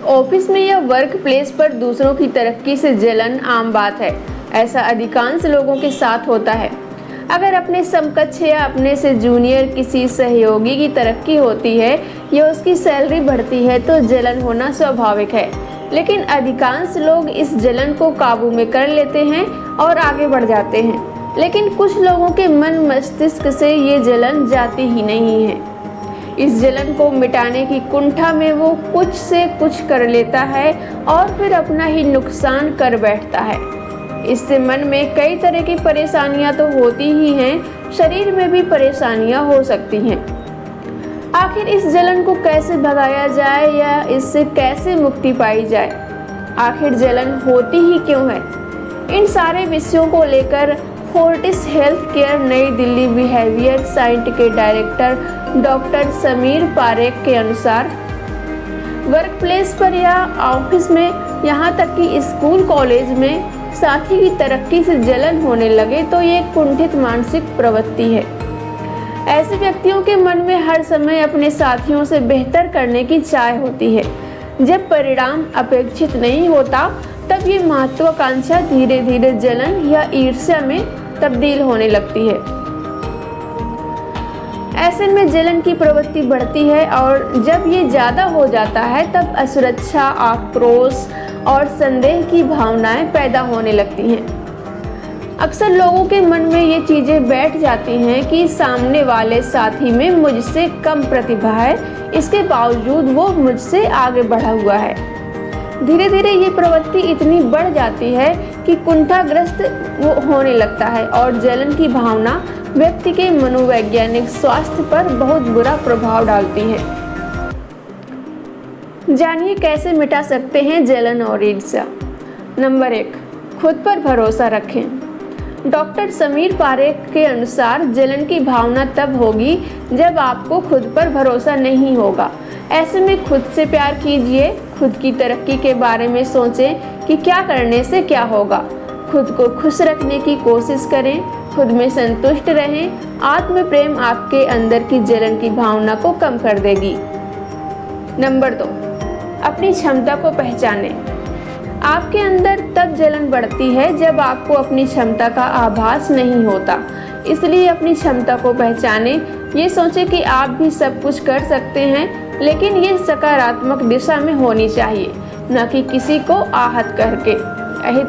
Office में या work place पर दूसरों की तरक्की से जलन आम बात है। ऐसा अधिकांश लोगों के साथ होता है। अगर अपने समकक्ष या अपने से जूनियर किसी सहयोगी की तरक्की होती है या उसकी सैलरी बढ़ती है तो जलन होना स्वाभाविक है, लेकिन अधिकांश लोग इस जलन को काबू में कर लेते हैं और आगे बढ़ जाते हैं। लेकिन कुछ लोगों के मन मस्तिष्क से ये जलन जाती ही नहीं है। इस जलन को मिटाने की कुंठा में वो कुछ से कुछ कर लेता है और फिर अपना ही नुकसान कर बैठता है। इससे मन में कई तरह की परेशानियां तो होती ही हैं, शरीर में भी परेशानियां हो सकती हैं। आखिर इस जलन को कैसे भगाया जाए या इससे कैसे मुक्ति पाई जाए? आखिर जलन होती ही क्यों है? इन सारे विषयों को लेकर फोर्टिस हेल्थ केयर नई दिल्ली बिहेवियर साइंस के डायरेक्टर डॉक्टर समीर पारेख के अनुसार, वर्क प्लेस पर या ऑफिस में, यहाँ तक कि स्कूल कॉलेज में साथी की तरक्की से जलन होने लगे तो ये एक कुंठित मानसिक प्रवृत्ति है। ऐसे व्यक्तियों के मन में हर समय अपने साथियों से बेहतर करने की चाह होती है। जब परिणाम अपेक्षित नहीं होता तब ये महत्वाकांक्षा धीरे धीरे जलन या ईर्ष्या में तब्दील होने लगती है। ऐसे में जलन की प्रवृत्ति बढ़ती है और जब ये ज़्यादा हो जाता है तब असुरक्षा, आक्रोश और संदेह की भावनाएं पैदा होने लगती हैं। अक्सर लोगों के मन में ये चीज़ें बैठ जाती हैं कि सामने वाले साथी में मुझसे कम प्रतिभा है, इसके बावजूद वो मुझसे आगे बढ़ा हुआ है। धीरे धीरे ये प्रवृत्ति इतनी बढ़ जाती है कि कुंठाग्रस्त वो होने लगता है और जलन की भावना व्यक्ति के मनोवैज्ञानिक स्वास्थ्य पर बहुत बुरा प्रभाव डालती है। जानिए कैसे मिटा सकते हैं जलन और ईर्ष्या। नंबर 1, खुद पर भरोसा रखें। डॉक्टर समीर पारेख के अनुसार जलन की भावना तब होगी जब आपको खुद पर भरोसा नहीं होगा। ऐसे में खुद से प्यार कीजिए, खुद की तरक्की के बारे में सोचें कि क्या करने से क्या होगा। खुद को खुश रखने की कोशिश करें, खुद में संतुष्ट रहें। आत्म प्रेम आपके अंदर की जलन की भावना को कम कर देगी। नंबर 2, अपनी क्षमता को पहचानें। आपके अंदर तब जलन बढ़ती है जब आपको अपनी क्षमता का आभास नहीं होता। इसलिए अपनी क्षमता को पहचानें। ये सोचें कि आप भी सब कुछ कर सकते हैं, लेकिन ये सकारात्मक दिशा में होनी चाहिए, न कि किसी को अहित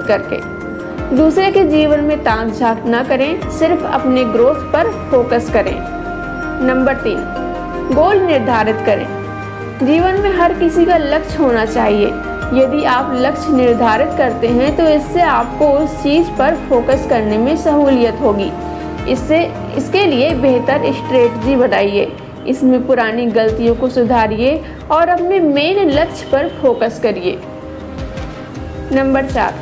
करके। दूसरे के जीवन में ताक झांक न करें, सिर्फ अपने ग्रोथ पर फोकस करें। नंबर 3, गोल निर्धारित करें। जीवन में हर किसी का लक्ष्य होना चाहिए। यदि आप लक्ष्य निर्धारित करते हैं तो इससे आपको उस चीज़ पर फोकस करने में सहूलियत होगी। इसके लिए बेहतर स्ट्रेटजी बनाइए, इसमें पुरानी गलतियों को सुधारिए और अपने मेन लक्ष्य पर फोकस करिए। नंबर 4,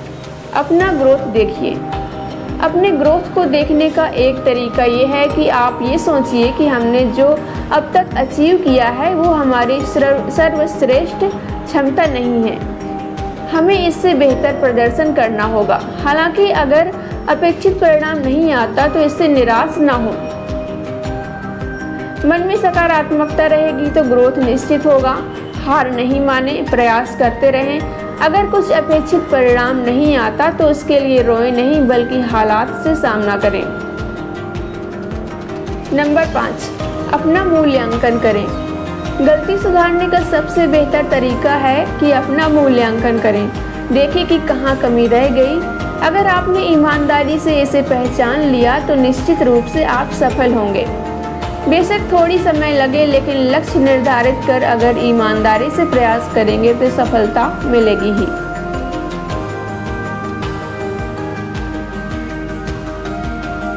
अपना ग्रोथ देखिए। अपने ग्रोथ को देखने का एक तरीका ये है कि आप ये सोचिए कि हमने जो अब तक अचीव किया है वो हमारी सर्वश्रेष्ठ क्षमता नहीं है। हमें इससे बेहतर प्रदर्शन करना होगा। हालांकि अगर अपेक्षित परिणाम नहीं आता तो इससे निराश ना हो। मन में सकारात्मकता रहेगी तो ग्रोथ निश्चित होगा। हार नहीं माने, प्रयास करते रहें। अगर कुछ अपेक्षित परिणाम नहीं आता तो उसके लिए रोएं नहीं, बल्कि हालात से सामना करें। नंबर 5, अपना मूल्यांकन करें। गलती सुधारने का सबसे बेहतर तरीका है कि अपना मूल्यांकन करें। देखें कि कहाँ कमी रह गई। अगर आपने ईमानदारी से इसे पहचान लिया तो निश्चित रूप से आप सफल होंगे। बेशक थोड़ी समय लगे, लेकिन लक्ष्य निर्धारित कर अगर ईमानदारी से प्रयास करेंगे तो सफलता मिलेगी ही।